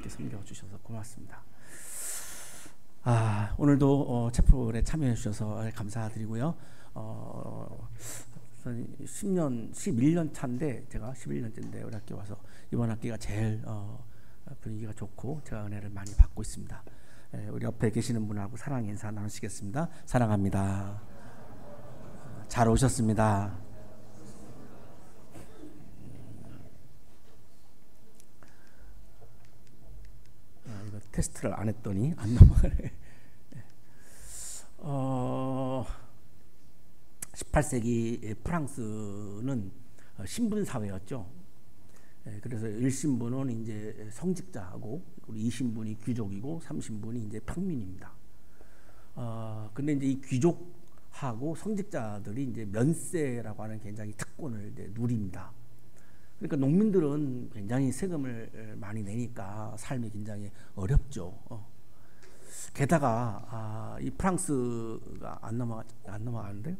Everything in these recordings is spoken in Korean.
이렇게 섬겨주셔서 고맙습니다. 오늘도 채플에 참여해 주셔서 감사드리고요. 11년 차인데 제가 11년째인데 우리 학교 와서 이번 학기가 제일 분위기가 좋고 제가 은혜를 많이 받고 있습니다. 우리 옆에 계시는 분하고 사랑 인사 나누시겠습니다. 사랑합니다. 잘 오셨습니다. 이거 테스트를 안 했더니 안 넘어가네. 18세기 프랑스는 신분 사회였죠. 그래서 1신분은 이제 성직자하고 우리 2신분이 귀족이고 3신분이 이제 평민입니다. 근데 이제 이 귀족하고 성직자들이 이제 면세라고 하는 굉장히 특권을 이제 누립니다. 그러니까 농민들은 굉장히 세금을 많이 내니까 삶이 굉장히 어렵죠. 게다가 이 프랑스가 안 넘어가는데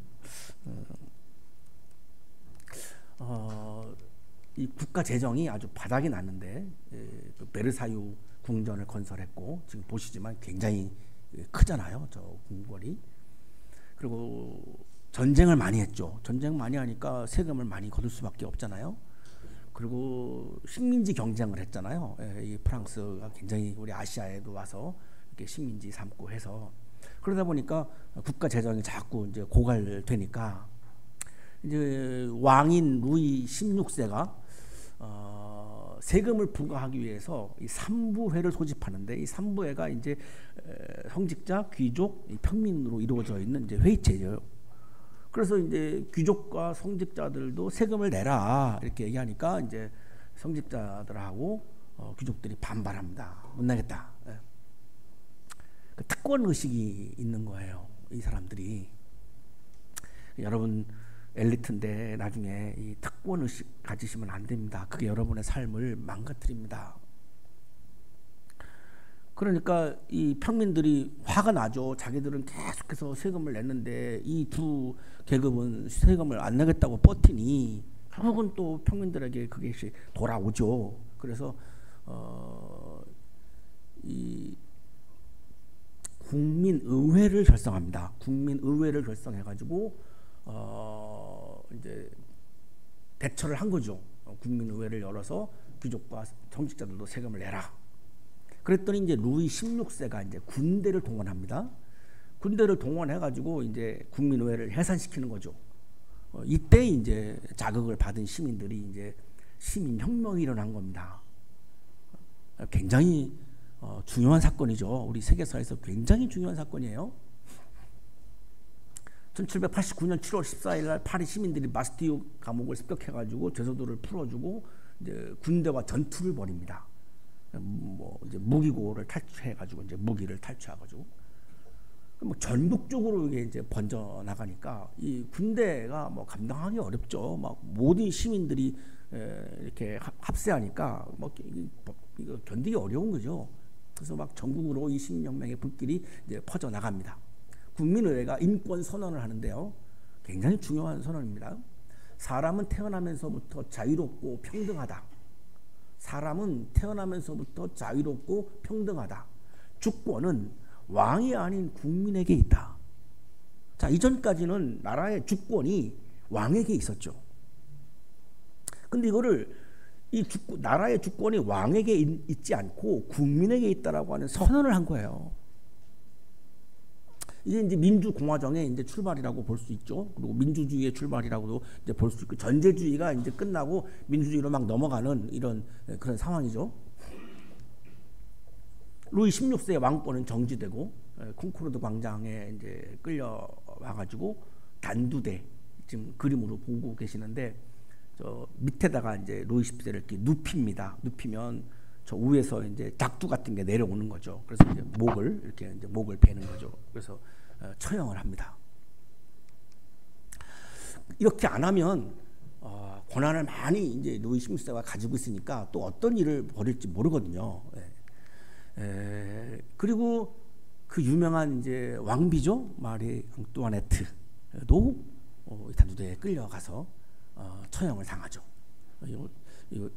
이 국가 재정이 아주 바닥이 났는데 베르사유 궁전을 건설했고 지금 보시지만 굉장히 크잖아요, 저 궁궐이. 그리고 전쟁을 많이 했죠. 전쟁 많이 하니까 세금을 많이 거둘 수밖에 없잖아요. 그리고 식민지 경쟁을 했잖아요. 이 프랑스가 굉장히 우리 아시아에도 와서 이렇게 식민지 삼고 해서 그러다 보니까 국가 재정이 자꾸 이제 고갈되니까 이제 왕인 루이 16세가 세금을 부과하기 위해서 이 3부회를 소집하는데 이 3부회가 이제 성직자, 귀족, 평민으로 이루어져 있는 이제 회의체예요. 그래서 이제 귀족과 성직자들도 세금을 내라 이렇게 얘기하니까 이제 성직자들하고 귀족들이 반발합니다. 못 내겠다. 그 특권 의식이 있는 거예요, 이 사람들이. 여러분 엘리트인데 나중에 이 특권 의식 가지시면 안 됩니다. 그게 여러분의 삶을 망가뜨립니다. 그러니까 이 평민들이 화가 나죠. 자기들은 계속해서 세금을 냈는데 이 두 계급은 세금을 안 내겠다고 버티니 결국은 또 평민들에게 그게 돌아오죠. 그래서 이 국민의회를 결성합니다. 국민의회를 결성해가지고 이제 대처를 한 거죠. 국민의회를 열어서 귀족과 정직자들도 세금을 내라. 그랬더니 이제 루이 16세가 이제 군대를 동원합니다. 군대를 동원해가지고 이제 국민의회를 해산시키는 거죠. 이때 이제 자극을 받은 시민들이 이제 시민혁명이 일어난 겁니다. 굉장히 중요한 사건이죠. 우리 세계사에서 굉장히 중요한 사건이에요. 1789년 7월 14일 날 파리 시민들이 마스티유 감옥을 습격해가지고 죄서들을 풀어주고 이제 군대와 전투를 벌입니다. 뭐 이제 무기고를 탈취해가지고 이제 무기를 탈취해가지고 뭐 전국적으로 이게 이제 번져 나가니까 이 군대가 뭐 감당하기 어렵죠. 막 모든 시민들이 이렇게 합세하니까 뭐 이거 견디기 어려운 거죠. 그래서 막 전국으로 이 시민혁명의 불길이 이제 퍼져 나갑니다. 국민의회가 인권 선언을 하는데요. 굉장히 중요한 선언입니다. 사람은 태어나면서부터 자유롭고 평등하다. 사람은 태어나면서부터 자유롭고 평등하다. 주권은 왕이 아닌 국민에게 있다. 자, 이전까지는 나라의 주권이 왕에게 있었죠. 근데 이거를 나라의 주권이 왕에게 있지 않고 국민에게 있다라고 하는 선언을 한 거예요. 이게 이제 민주공화정의 이제 출발이라고 볼 수 있죠. 그리고 민주주의의 출발이라고도 이제 볼 수 있고, 전제주의가 이제 끝나고 민주주의로 막 넘어가는 이런 그런 상황이죠. 루이 16세의 왕권은 정지되고 콩코르드 광장에 이제 끌려와가지고 단두대 지금 그림으로 보고 계시는데 저 밑에다가 이제 루이 10세를 이렇게 눕힙니다. 눕히면 저 위에서 이제 작두 같은 게 내려오는 거죠. 그래서 이제 목을 이렇게 이제 목을 베는 거죠. 그래서 처형을 합니다. 이렇게 안 하면 권한을 많이 이제 루이 16세가 가지고 있으니까 또 어떤 일을 벌일지 모르거든요. 그리고 그 유명한 이제 왕비죠, 마리 앙뚜아네트도 단두대에 끌려가서 처형을 당하죠. 이거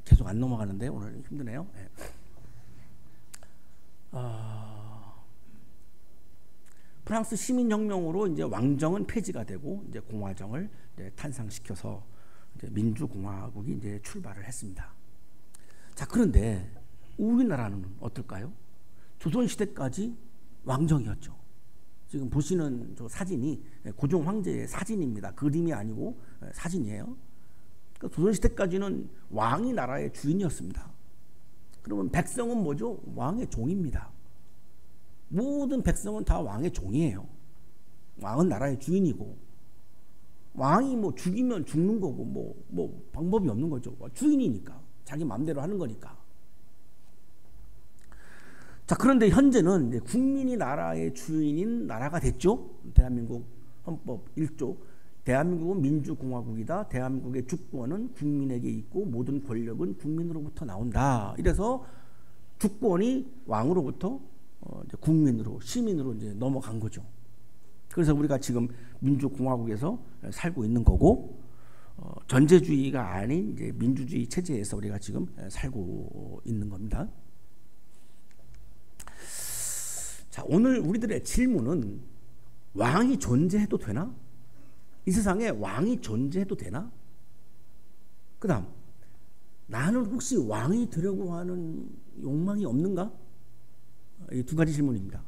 계속 안 넘어가는데 오늘 힘드네요. 프랑스 시민혁명으로 이제 왕정은 폐지가 되고 이제 공화정을 이제 탄생시켜서 이제 민주공화국이 이제 출발을 했습니다. 자, 그런데 우리나라는 어떨까요? 조선시대까지 왕정이었죠. 지금 보시는 저 사진이 고종 황제의 사진입니다. 그림이 아니고 사진이에요. 그러니까 조선시대까지는 왕이 나라의 주인이었습니다. 그러면 백성은 뭐죠? 왕의 종입니다. 모든 백성은 다 왕의 종이에요. 왕은 나라의 주인이고, 왕이 뭐 죽이면 죽는 거고 뭐 방법이 없는 거죠. 주인이니까 자기 마음대로 하는 거니까. 자, 그런데 현재는 이제 국민이 나라의 주인인 나라가 됐죠. 대한민국 헌법 1조 대한민국은 민주공화국이다. 대한민국의 주권은 국민에게 있고 모든 권력은 국민으로부터 나온다. 이래서 주권이 왕으로부터 이제 국민으로, 시민으로 이제 넘어간 거죠. 그래서 우리가 지금 민주공화국에서 살고 있는 거고, 전제주의가 아닌 이제 민주주의 체제에서 우리가 지금 살고 있는 겁니다. 자, 오늘 우리들의 질문은 왕이 존재해도 되나? 이 세상에 왕이 존재해도 되나? 그 다음, 나는 혹시 왕이 되려고 하는 욕망이 없는가? 이 두 가지 질문입니다.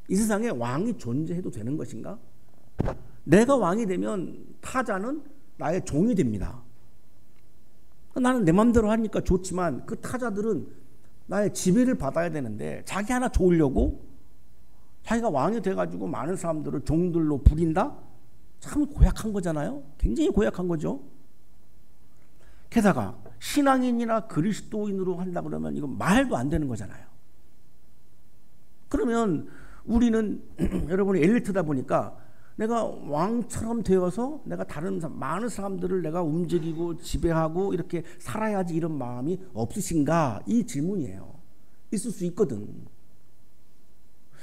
이 세상에 왕이 존재해도 되는 것인가? 내가 왕이 되면 타자는 나의 종이 됩니다. 나는 내 마음대로 하니까 좋지만 그 타자들은 나의 지배를 받아야 되는데 자기 하나 좋으려고 자기가 왕이 돼가지고 많은 사람들을 종들로 부린다? 참 고약한 거잖아요. 굉장히 고약한 거죠. 게다가 신앙인이나 그리스도인으로 한다 그러면 이건 말도 안 되는 거잖아요. 그러면 우리는 여러분이 엘리트다 보니까 내가 왕처럼 되어서 내가 다른 많은 사람들을 내가 움직이고 지배하고 이렇게 살아야지 이런 마음이 없으신가? 이 질문이에요. 있을 수 있거든.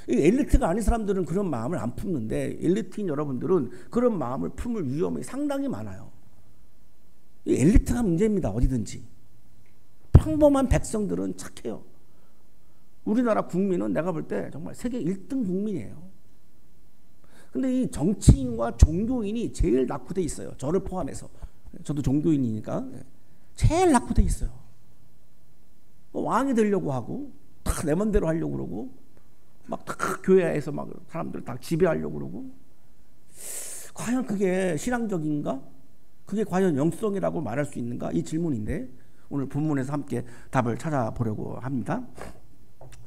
엘리트가 아닌 사람들은 그런 마음을 안 품는데 엘리트인 여러분들은 그런 마음을 품을 위험이 상당히 많아요. 엘리트가 문제입니다. 어디든지. 평범한 백성들은 착해요. 우리나라 국민은 내가 볼 때 정말 세계 1등 국민이에요. 근데 이 정치인과 종교인이 제일 낙후돼 있어요. 저를 포함해서. 저도 종교인이니까 제일 낙후돼 있어요. 왕이 되려고 하고 다 내 맘대로 하려고 그러고 막 다 교회에서 막 사람들 다 지배하려고 그러고, 과연 그게 신앙적인가? 그게 과연 영성이라고 말할 수 있는가? 이 질문인데 오늘 본문에서 함께 답을 찾아보려고 합니다.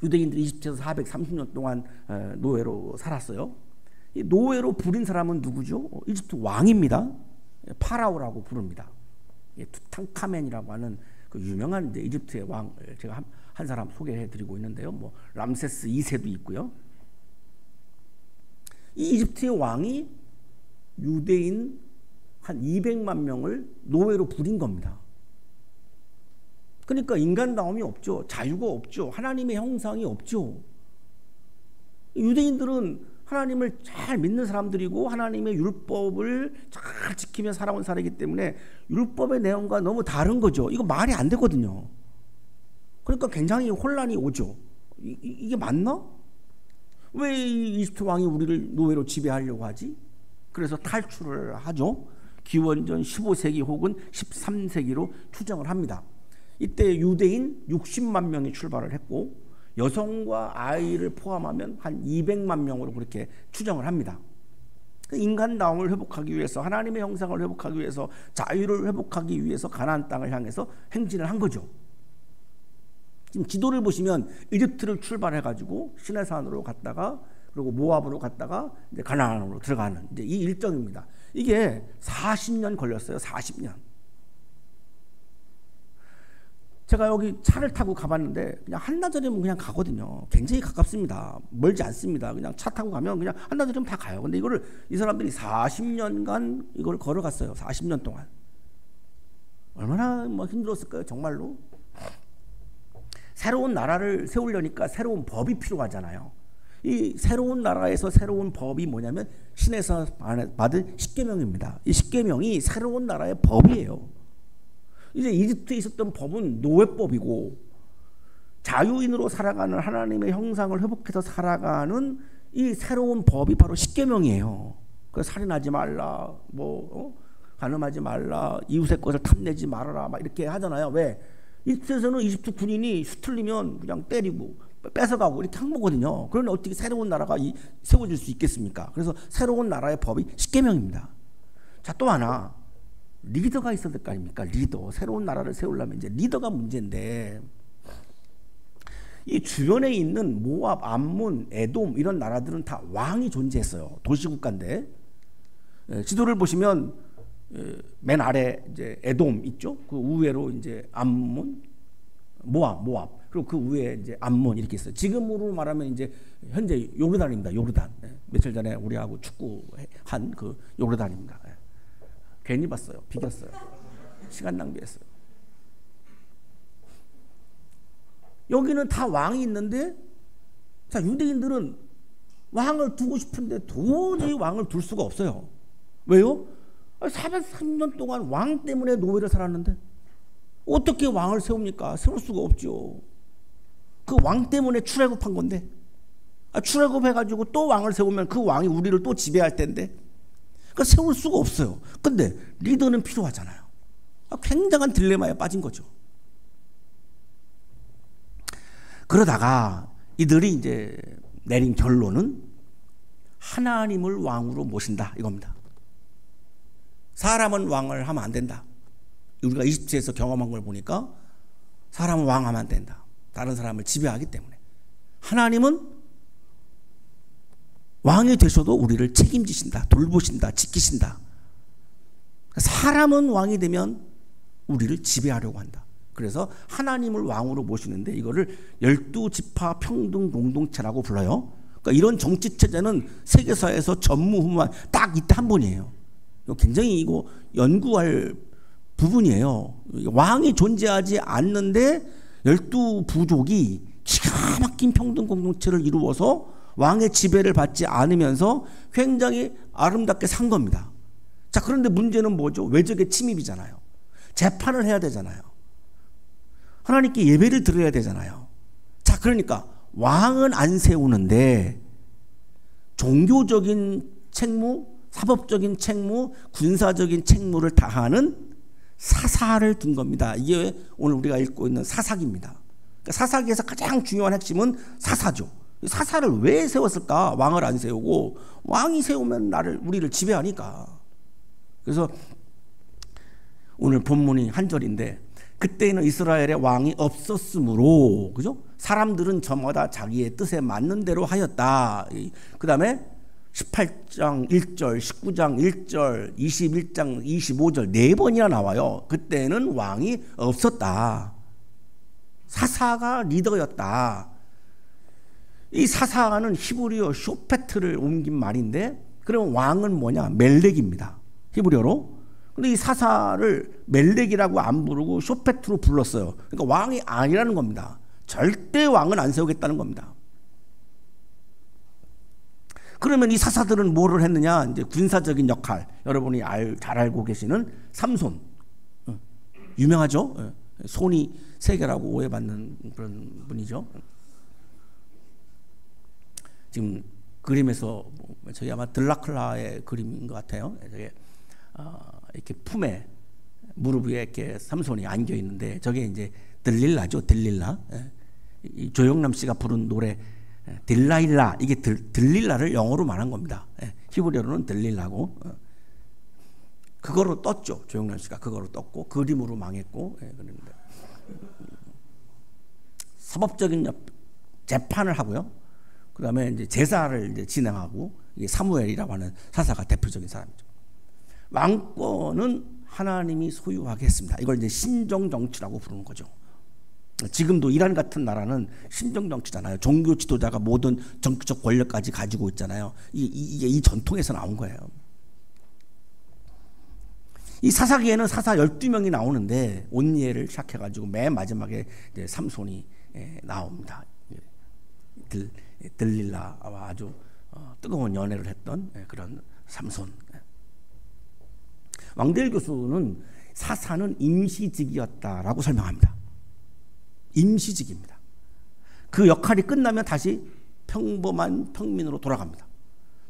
유대인들이 이집트에서 430년 동안 노예로 살았어요. 이 노예로 부린 사람은 누구죠? 이집트 왕입니다. 파라오라고 부릅니다. 투탕카멘이라고 하는 그 유명한 이제 이집트의 왕, 제가 한 사람 소개해드리고 있는데요. 뭐 람세스 2세도 있고요. 이 이집트의 왕이 유대인 한 200만 명을 노예로 부린 겁니다. 그러니까 인간다움이 없죠. 자유가 없죠. 하나님의 형상이 없죠. 유대인들은 하나님을 잘 믿는 사람들이고 하나님의 율법을 잘 지키며 살아온 사람이기 때문에 율법의 내용과 너무 다른 거죠. 이거 말이 안 되거든요. 그러니까 굉장히 혼란이 오죠. 이게 맞나? 왜 이집트 왕이 우리를 노예로 지배하려고 하지? 그래서 탈출을 하죠. 기원전 15세기 혹은 13세기로 추정을 합니다. 이때 유대인 60만 명이 출발을 했고 여성과 아이를 포함하면 한 200만 명으로 그렇게 추정을 합니다. 인간다움을 회복하기 위해서, 하나님의 형상을 회복하기 위해서, 자유를 회복하기 위해서 가나안 땅을 향해서 행진을 한 거죠. 지금 지도를 보시면 이집트를 출발해가지고 시내산으로 갔다가 그리고 모압으로 갔다가 이제 가나안으로 들어가는 이제 이 일정입니다. 이게 40년 걸렸어요. 40년. 제가 여기 차를 타고 가봤는데 그냥 한나절이면 그냥 가거든요. 굉장히 가깝습니다. 멀지 않습니다. 그냥 차 타고 가면 그냥 한나절이면 다 가요. 근데 이거를 이 사람들이 40년간 이걸 걸어갔어요. 40년 동안. 얼마나 뭐 힘들었을까요? 정말로. 새로운 나라를 세우려니까 새로운 법이 필요하잖아요. 이 새로운 나라에서 새로운 법이 뭐냐면 신에서 받은 십계명입니다. 이 십계명이 새로운 나라의 법이에요. 이제 이집트에 있었던 법은 노예법이고 자유인으로 살아가는 하나님의 형상을 회복해서 살아가는 이 새로운 법이 바로 십계명이에요. 그 살인하지 말라, 간음하지 말라, 이웃의 것을 탐내지 말아라, 막 이렇게 하잖아요. 왜? 이집트에서는 이집트 군인이 수틀리면 그냥 때리고 뺏어가고 이렇게 한 거거든요. 그런데 어떻게 새로운 나라가 세워질 수 있겠습니까? 그래서 새로운 나라의 법이 십계명입니다. 자, 또 하나 리더가 있어야 될 거 아닙니까? 리더. 새로운 나라를 세우려면 이제 리더가 문제인데, 이 주변에 있는 모압, 암몬, 에돔 이런 나라들은 다 왕이 존재했어요. 도시국가인데, 지도를 보시면 맨 아래 이제 에돔 있죠. 그 우회로 이제 암몬, 모압, 그리고 그 위에 이제 암몬 이렇게 있어요. 지금으로 말하면 이제 현재 요르단입니다. 요르단. 며칠 전에 우리하고 축구한 그 요르단입니다. 괜히 봤어요. 비겼어요. 시간 낭비했어요. 여기는 다 왕이 있는데, 자, 유대인들은 왕을 두고 싶은데 도저히 왕을 둘 수가 없어요. 왜요? 430년 동안 왕 때문에 노예를 살았는데 어떻게 왕을 세웁니까? 세울 수가 없죠. 그 왕 때문에 출애굽한 건데, 출애굽해가지고 또 왕을 세우면 그 왕이 우리를 또 지배할 텐데, 그러니까 세울 수가 없어요. 근데 리더는 필요하잖아요. 굉장한 딜레마에 빠진 거죠. 그러다가 이들이 이제 내린 결론은 하나님을 왕으로 모신다 이겁니다. 사람은 왕을 하면 안 된다. 우리가 이집트에서 경험한 걸 보니까 사람은 왕하면 안 된다. 다른 사람을 지배하기 때문에. 하나님은 왕이 되셔도 우리를 책임지신다, 돌보신다, 지키신다. 사람은 왕이 되면 우리를 지배하려고 한다. 그래서 하나님을 왕으로 모시는데 이거를 12지파 평등 공동체라고 불러요. 그러니까 이런 정치 체제는 세계사에서 전무후무한 딱 이때 한 번이에요. 굉장히 이거 연구할 부분이에요. 왕이 존재하지 않는데 12부족이 기가 막힌 평등 공동체를 이루어서 왕의 지배를 받지 않으면서 굉장히 아름답게 산 겁니다. 자, 그런데 문제는 뭐죠? 외적의 침입이잖아요. 재판을 해야 되잖아요. 하나님께 예배를 드려야 되잖아요. 자, 그러니까 왕은 안 세우는데 종교적인 책무, 사법적인 책무, 군사적인 책무를 다하는 사사를 둔 겁니다. 이게 오늘 우리가 읽고 있는 사사기입니다. 그러니까 사사기에서 가장 중요한 핵심은 사사죠. 사사를 왜 세웠을까? 왕을 안 세우고, 왕이 세우면 우리를 지배하니까. 그래서 오늘 본문이 한 절인데, 그때는 이스라엘에 왕이 없었으므로, 그죠? 사람들은 저마다 자기의 뜻에 맞는 대로 하였다. 그 다음에 18장 1절, 19장 1절, 21장 25절 4번이나 나와요. 그때는 왕이 없었다. 사사가 리더였다. 이 사사는 히브리어 쇼페트를 옮긴 말인데, 그럼 왕은 뭐냐? 멜렉입니다. 히브리어로. 근데 이 사사를 멜렉이라고 안 부르고 쇼페트로 불렀어요. 그러니까 왕이 아니라는 겁니다. 절대 왕은 안 세우겠다는 겁니다. 그러면 이 사사들은 뭐를 했느냐? 이제 군사적인 역할. 여러분이 잘 알고 계시는 삼손. 유명하죠? 손이 세 개라고 오해받는 그런 분이죠. 지금 그림에서 저기 아마 들라클라의 그림인 것 같아요. 저게 이렇게 품에 무릎 위에 이렇게 삼손이 안겨 있는데, 저게 이제 들릴라죠. 들릴라. 이 조영남 씨가 부른 노래 딜라일라, 이게 들릴라를 영어로 말한 겁니다. 히브리어로는 들릴라고. 그거로 떴죠. 조영남 씨가 그거로 떴고 그림으로 망했고. 그런데 사법적인 재판을 하고요. 그 다음에 이제 제사를 이제 진행하고, 이게 사무엘이라고 하는 사사가 대표적인 사람이죠. 왕권은 하나님이 소유하게 했습니다. 이걸 이제 신정 정치라고 부르는 거죠. 지금도 이란 같은 나라는 신정 정치잖아요. 종교 지도자가 모든 정치적 권력까지 가지고 있잖아요. 이게 이 전통에서 나온 거예요. 이 사사기에는 사사 12명이 나오는데 온니엘을 시작해가지고 맨 마지막에 이제 삼손이 나옵니다. 들릴라와 아주 뜨거운 연애를 했던 그런 삼손. 왕대일 교수는 사사는 임시직이었다라고 설명합니다. 임시직입니다. 그 역할이 끝나면 다시 평범한 평민으로 돌아갑니다.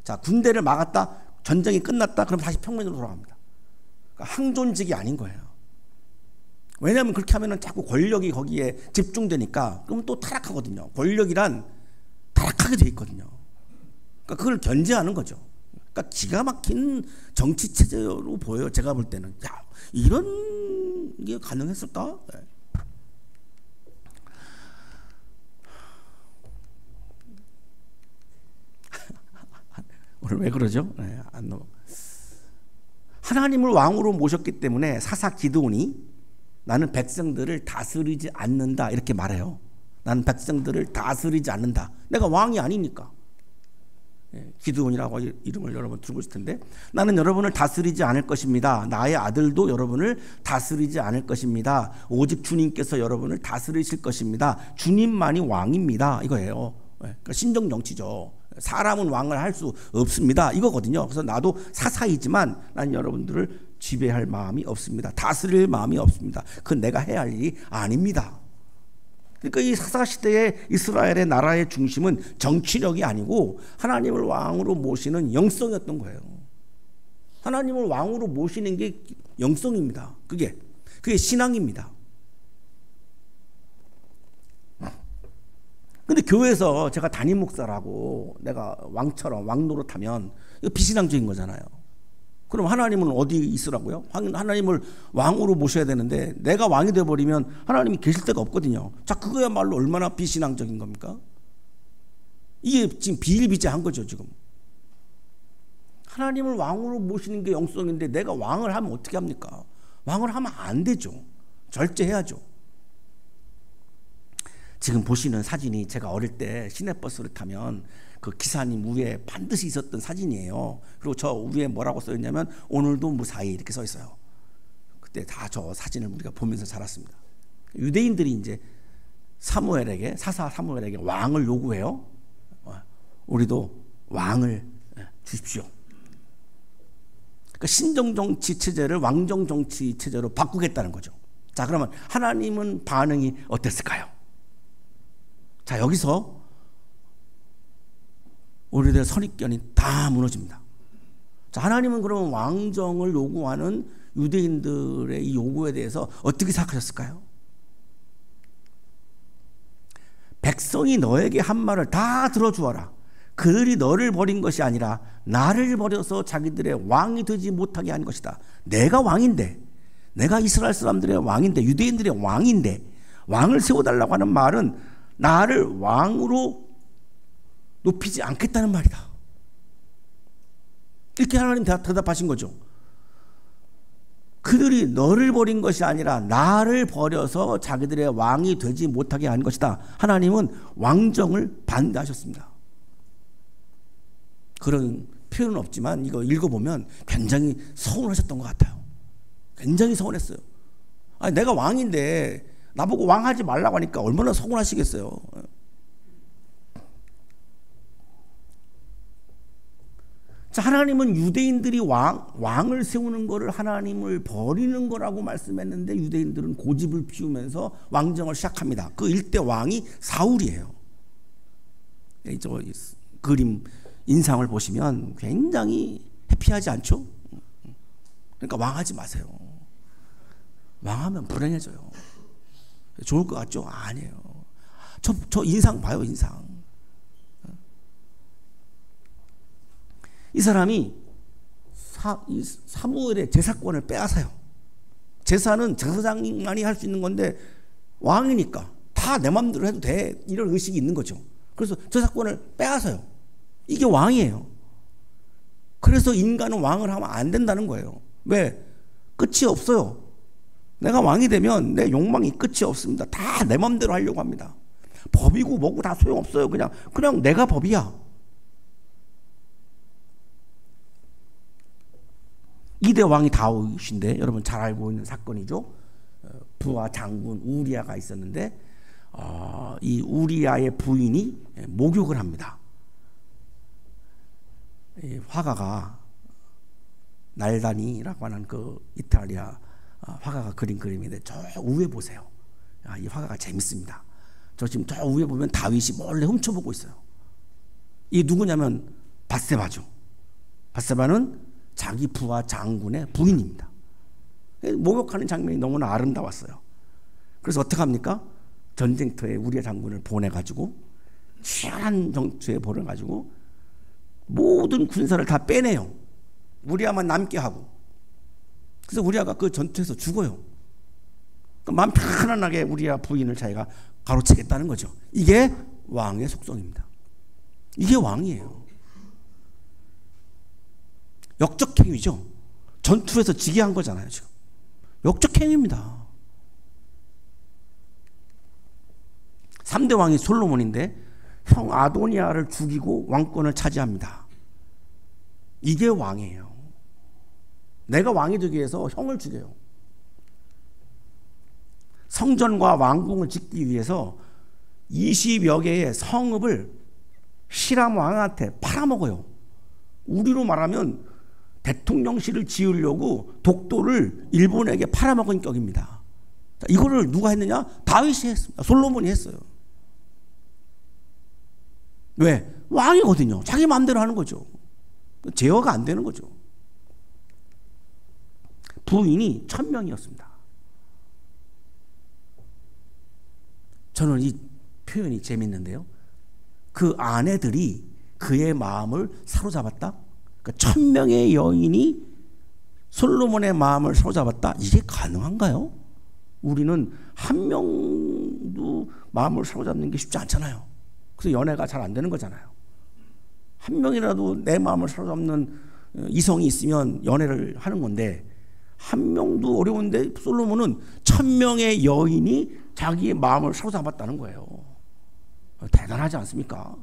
자, 군대를 막았다, 전쟁이 끝났다, 그럼 다시 평민으로 돌아갑니다. 그러니까 항존직이 아닌 거예요. 왜냐하면 그렇게 하면은 자꾸 권력이 거기에 집중되니까 그럼 또 타락하거든요. 권력이란 타락하게 돼 있거든요. 그러니까 그걸 견제하는 거죠. 그러니까 기가 막힌 정치 체제로 보여요. 제가 볼 때는 야, 이런 게 가능했을까? 네. 오늘 왜 그러죠? 네, 하나님을 왕으로 모셨기 때문에 사사 기드온이 나는 백성들을 다스리지 않는다 이렇게 말해요. 나는 백성들을 다스리지 않는다. 내가 왕이 아니니까. 기드온이라고 이름을 여러분 들고 있을 텐데, 나는 여러분을 다스리지 않을 것입니다. 나의 아들도 여러분을 다스리지 않을 것입니다. 오직 주님께서 여러분을 다스리실 것입니다. 주님만이 왕입니다. 이거예요. 그러니까 신정 정치죠. 사람은 왕을 할 수 없습니다. 이거거든요. 그래서 나도 사사이지만 난 여러분들을 지배할 마음이 없습니다. 다스릴 마음이 없습니다. 그건 내가 해야 할 일이 아닙니다. 그러니까 이 사사시대의 이스라엘의 나라의 중심은 정치력이 아니고 하나님을 왕으로 모시는 영성이었던 거예요. 하나님을 왕으로 모시는 게 영성입니다. 그게 신앙입니다. 근데 교회에서 제가 담임 목사라고 내가 왕처럼 왕 노릇하면 이거 비신앙적인 거잖아요. 그럼 하나님은 어디 있으라고요? 하나님을 왕으로 모셔야 되는데 내가 왕이 되어버리면 하나님이 계실 데가 없거든요. 자, 그거야말로 얼마나 비신앙적인 겁니까? 이게 지금 비일비재한 거죠. 지금 하나님을 왕으로 모시는 게 영성인데 내가 왕을 하면 어떻게 합니까? 왕을 하면 안 되죠. 절제해야죠. 지금 보시는 사진이 제가 어릴 때 시내버스를 타면 그 기사님 위에 반드시 있었던 사진이에요. 그리고 저 위에 뭐라고 써있냐면 오늘도 무사히 이렇게 써 있어요. 그때 다 저 사진을 우리가 보면서 자랐습니다. 유대인들이 이제 사사 사무엘에게 왕을 요구해요. 우리도 왕을 주십시오. 그러니까 신정정치 체제를 왕정정치 체제로 바꾸겠다는 거죠. 자, 그러면 하나님은 반응이 어땠을까요? 자, 여기서 우리들의 선입견이 다 무너집니다. 자, 하나님은 그러면 왕정을 요구하는 유대인들의 이 요구에 대해서 어떻게 생각하셨을까요? 백성이 너에게 한 말을 다 들어주어라. 그들이 너를 버린 것이 아니라 나를 버려서 자기들의 왕이 되지 못하게 한 것이다. 내가 왕인데, 내가 이스라엘 사람들의 왕인데, 유대인들의 왕인데 왕을 세워달라고 하는 말은 나를 왕으로 높이지 않겠다는 말이다. 이렇게 하나님 대답하신 거죠. 그들이 너를 버린 것이 아니라 나를 버려서 자기들의 왕이 되지 못하게 한 것이다. 하나님은 왕정을 반대하셨습니다. 그런 표현은 없지만 이거 읽어보면 굉장히 서운하셨던 것 같아요. 굉장히 서운했어요. 아니, 내가 왕인데 나보고 왕하지 말라고 하니까 얼마나 서운하시겠어요. 자, 하나님은 유대인들이 왕을 세우는 것을 하나님을 버리는 거라고 말씀했는데 유대인들은 고집을 피우면서 왕정을 시작합니다. 그 일대 왕이 사울이에요. 저 그림 인상을 보시면 굉장히 해피하지 않죠? 그러니까 왕하지 마세요. 왕하면 불행해져요. 좋을 것 같죠? 아니에요. 저 인상 봐요, 인상. 이 사람이 사무엘의 제사권을 빼앗아요. 제사는 제사장만이 할 수 있는 건데 왕이니까 다 내 맘대로 해도 돼, 이런 의식이 있는 거죠. 그래서 제사권을 빼앗아요. 이게 왕이에요. 그래서 인간은 왕을 하면 안 된다는 거예요. 왜? 끝이 없어요. 내가 왕이 되면 내 욕망이 끝이 없습니다. 다 내 맘대로 하려고 합니다. 법이고 뭐고 다 소용없어요. 그냥 내가 법이야. 이대 왕이 다윗인데 여러분 잘 알고 있는 사건이죠. 부하 장군 우리아가 있었는데 이 우리아의 부인이 목욕을 합니다. 이 화가가 날다니라고 하는 그 이탈리아 화가가 그린 그림인데 저 위에 보세요. 이 화가가 재밌습니다. 저 지금 저 위에 보면 다윗이 몰래 훔쳐보고 있어요. 이 누구냐면 밧세바죠. 밧세바는 자기 부하 장군의 부인입니다. 목욕하는 장면이 너무나 아름다웠어요. 그래서 어떻게 합니까? 전쟁터에 우리아 장군을 보내가지고 치열한 전투에 보내가지고 모든 군사를 다 빼내요. 우리아만 남게 하고. 그래서 우리아가 그 전투에서 죽어요. 마음 편안하게 우리아 부인을 자기가 가로채겠다는 거죠. 이게 왕의 속성입니다. 이게 왕이에요. 역적행위죠. 전투에서 지게 한 거잖아요. 지금 역적행위입니다. 3대 왕이 솔로몬인데 형 아도니아를 죽이고 왕권을 차지합니다. 이게 왕이에요. 내가 왕이 되기 위해서 형을 죽여요. 성전과 왕궁을 짓기 위해서 20여 개의 성읍을 히람 왕한테 팔아먹어요. 우리로 말하면 대통령실을 지으려고 독도를 일본에게 팔아먹은 격입니다. 자, 이거를 누가 했느냐? 다윗이 했습니다. 솔로몬이 했어요. 왜? 왕이거든요. 자기 마음대로 하는 거죠. 제어가 안 되는 거죠. 부인이 1000명이었습니다. 저는 이 표현이 재밌는데요. 그 아내들이 그의 마음을 사로잡았다. 그러니까 1000명의 여인이 솔로몬의 마음을 사로잡았다. 이게 가능한가요? 우리는 한 명도 마음을 사로잡는 게 쉽지 않잖아요. 그래서 연애가 잘 안 되는 거잖아요. 한 명이라도 내 마음을 사로잡는 이성이 있으면 연애를 하는 건데 한 명도 어려운데 솔로몬은 1000명의 여인이 자기의 마음을 사로잡았다는 거예요. 대단하지 않습니까?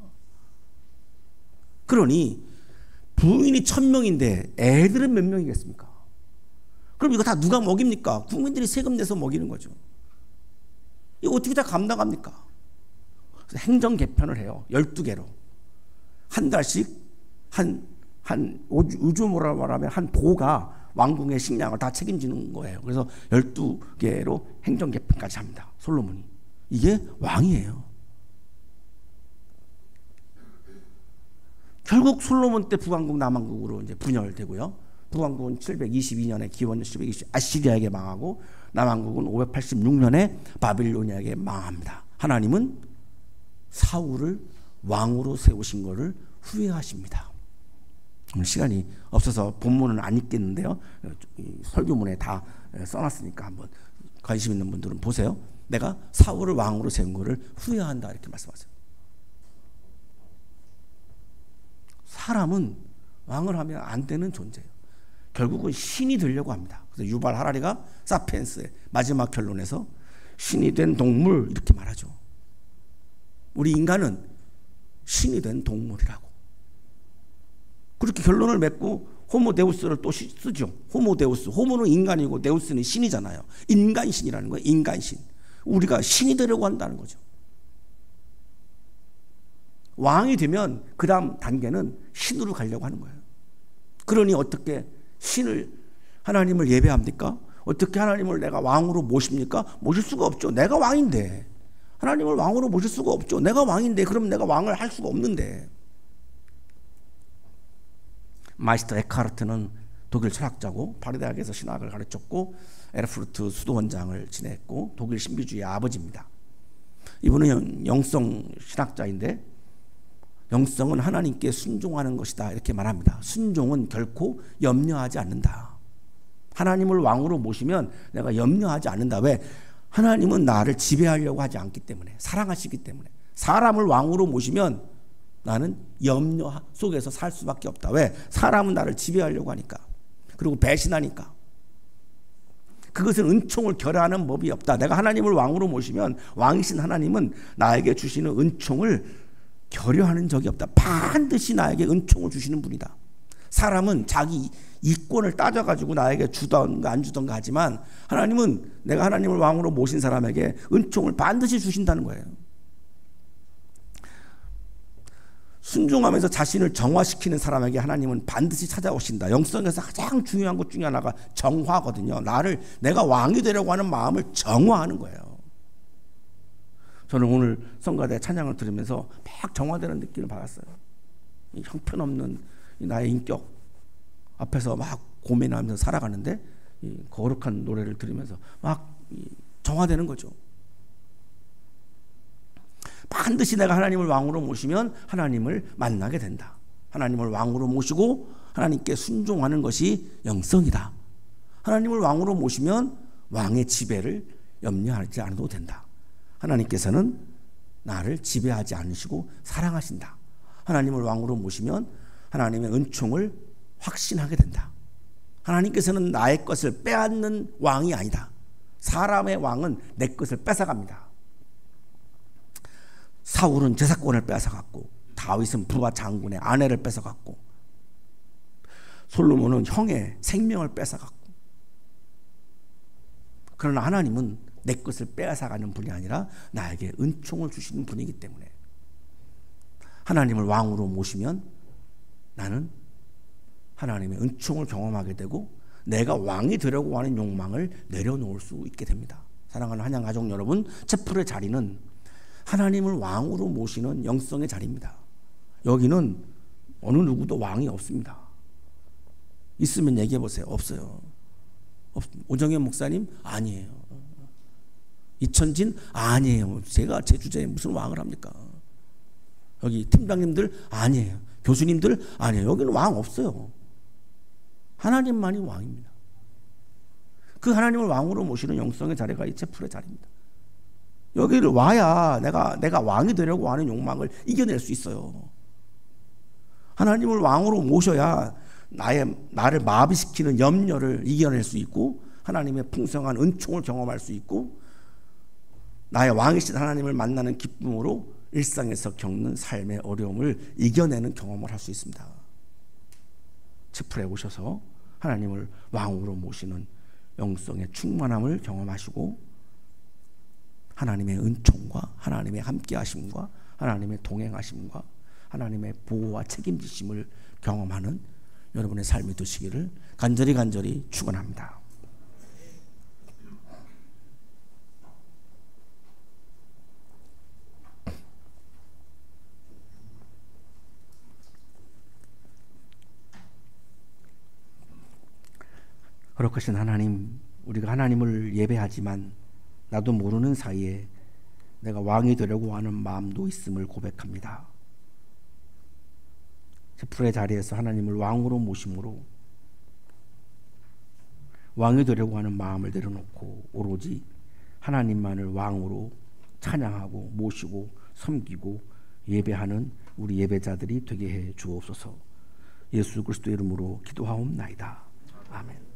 그러니 부인이 1000명인데 애들은 몇 명이겠습니까? 그럼 이거 다 누가 먹입니까? 국민들이 세금 내서 먹이는 거죠. 이거 어떻게 다 감당합니까? 그래서 행정 개편을 해요. 12개로. 한 달씩 요즘으로 말하면 한 도가 왕궁의 식량을 다 책임지는 거예요. 그래서 12개로 행정 개편까지 합니다. 솔로몬이. 이게 왕이에요. 결국 솔로몬 때 북왕국 남왕국으로 이제 분열되고요. 북왕국은 722년에 기원 720 아시리아에게 망하고 남왕국은 586년에 바빌로니아에게 망합니다. 하나님은 사울을 왕으로 세우신 것을 후회하십니다. 오늘 시간이 없어서 본문은 안 읽겠는데요. 설교문에 다 써놨으니까 한번 관심 있는 분들은 보세요. 내가 사울을 왕으로 세운 것을 후회한다 이렇게 말씀하세요. 사람은 왕을 하면 안 되는 존재예요. 결국은 신이 되려고 합니다. 그래서 유발 하라리가 사피엔스의 마지막 결론에서 신이 된 동물 이렇게 말하죠. 우리 인간은 신이 된 동물이라고. 그렇게 결론을 맺고 호모데우스를 또 쓰죠. 호모데우스. 호모는 인간이고 데우스는 신이잖아요. 인간신이라는 거예요. 인간신. 우리가 신이 되려고 한다는 거죠. 왕이 되면 그 다음 단계는 신으로 가려고 하는 거예요. 그러니 어떻게 하나님을 예배합니까? 어떻게 하나님을 내가 왕으로 모십니까? 모실 수가 없죠. 내가 왕인데. 하나님을 왕으로 모실 수가 없죠. 내가 왕인데 그럼 내가 왕을 할 수가 없는데. 마이스터 에카르트는 독일 철학자고 파리 대학에서 신학을 가르쳤고 에르푸르트 수도원장을 지냈고 독일 신비주의의 아버지입니다. 이분은 영성 신학자인데 영성은 하나님께 순종하는 것이다 이렇게 말합니다. 순종은 결코 염려하지 않는다. 하나님을 왕으로 모시면 내가 염려하지 않는다. 왜? 하나님은 나를 지배하려고 하지 않기 때문에, 사랑하시기 때문에. 사람을 왕으로 모시면 나는 염려 속에서 살 수밖에 없다. 왜? 사람은 나를 지배하려고 하니까. 그리고 배신하니까. 그것은 은총을 결여하는 법이 없다. 내가 하나님을 왕으로 모시면 왕이신 하나님은 나에게 주시는 은총을 결여하는 적이 없다. 반드시 나에게 은총을 주시는 분이다. 사람은 자기 이권을 따져가지고 나에게 주던가 안 주던가 하지만 하나님은 내가 하나님을 왕으로 모신 사람에게 은총을 반드시 주신다는 거예요. 순종하면서 자신을 정화시키는 사람에게 하나님은 반드시 찾아오신다. 영성에서 가장 중요한 것 중에 하나가 정화거든요. 내가 왕이 되려고 하는 마음을 정화하는 거예요. 저는 오늘 성가대 찬양을 들으면서 막 정화되는 느낌을 받았어요. 이 형편없는 이 나의 인격 앞에서 막 고민하면서 살아가는데 이 거룩한 노래를 들으면서 막 정화되는 거죠. 반드시 내가 하나님을 왕으로 모시면 하나님을 만나게 된다. 하나님을 왕으로 모시고 하나님께 순종하는 것이 영성이다. 하나님을 왕으로 모시면 왕의 지배를 염려하지 않아도 된다. 하나님께서는 나를 지배하지 않으시고 사랑하신다. 하나님을 왕으로 모시면 하나님의 은총을 확신하게 된다. 하나님께서는 나의 것을 빼앗는 왕이 아니다. 사람의 왕은 내 것을 뺏어갑니다. 사울은 제사권을 뺏어갔고, 다윗은 부하 장군의 아내를 뺏어갔고, 솔로몬은 형의 생명을 뺏어갔고, 그러나 하나님은 내 것을 빼앗아가는 분이 아니라 나에게 은총을 주시는 분이기 때문에 하나님을 왕으로 모시면 나는 하나님의 은총을 경험하게 되고 내가 왕이 되려고 하는 욕망을 내려놓을 수 있게 됩니다. 사랑하는 한양 가족 여러분, 채플의 자리는 하나님을 왕으로 모시는 영성의 자리입니다. 여기는 어느 누구도 왕이 없습니다. 있으면 얘기해 보세요. 없어요. 오정현 목사님? 아니에요. 이천진? 아니에요. 제가 제 주제에 무슨 왕을 합니까? 여기 팀장님들? 아니에요. 교수님들? 아니에요. 여기는 왕 없어요. 하나님만이 왕입니다. 그 하나님을 왕으로 모시는 영성의 자리가 이 채플의 자리입니다. 여기를 와야 내가 왕이 되려고 하는 욕망을 이겨낼 수 있어요. 하나님을 왕으로 모셔야 나를 마비시키는 염려를 이겨낼 수 있고 하나님의 풍성한 은총을 경험할 수 있고 나의 왕이신 하나님을 만나는 기쁨으로 일상에서 겪는 삶의 어려움을 이겨내는 경험을 할 수 있습니다. 채플에 오셔서 하나님을 왕으로 모시는 영성의 충만함을 경험하시고 하나님의 은총과 하나님의 함께하심과 하나님의 동행하심과 하나님의 보호와 책임지심을 경험하는 여러분의 삶이 되시기를 간절히 축원합니다. 거룩하신 하나님, 우리가 하나님을 예배하지만 나도 모르는 사이에 내가 왕이 되려고 하는 마음도 있음을 고백합니다. 채플의 자리에서 하나님을 왕으로 모심으로 왕이 되려고 하는 마음을 내려놓고 오로지 하나님만을 왕으로 찬양하고 모시고 섬기고 예배하는 우리 예배자들이 되게 해 주옵소서. 예수 그리스도의 이름으로 기도하옵나이다. 아멘.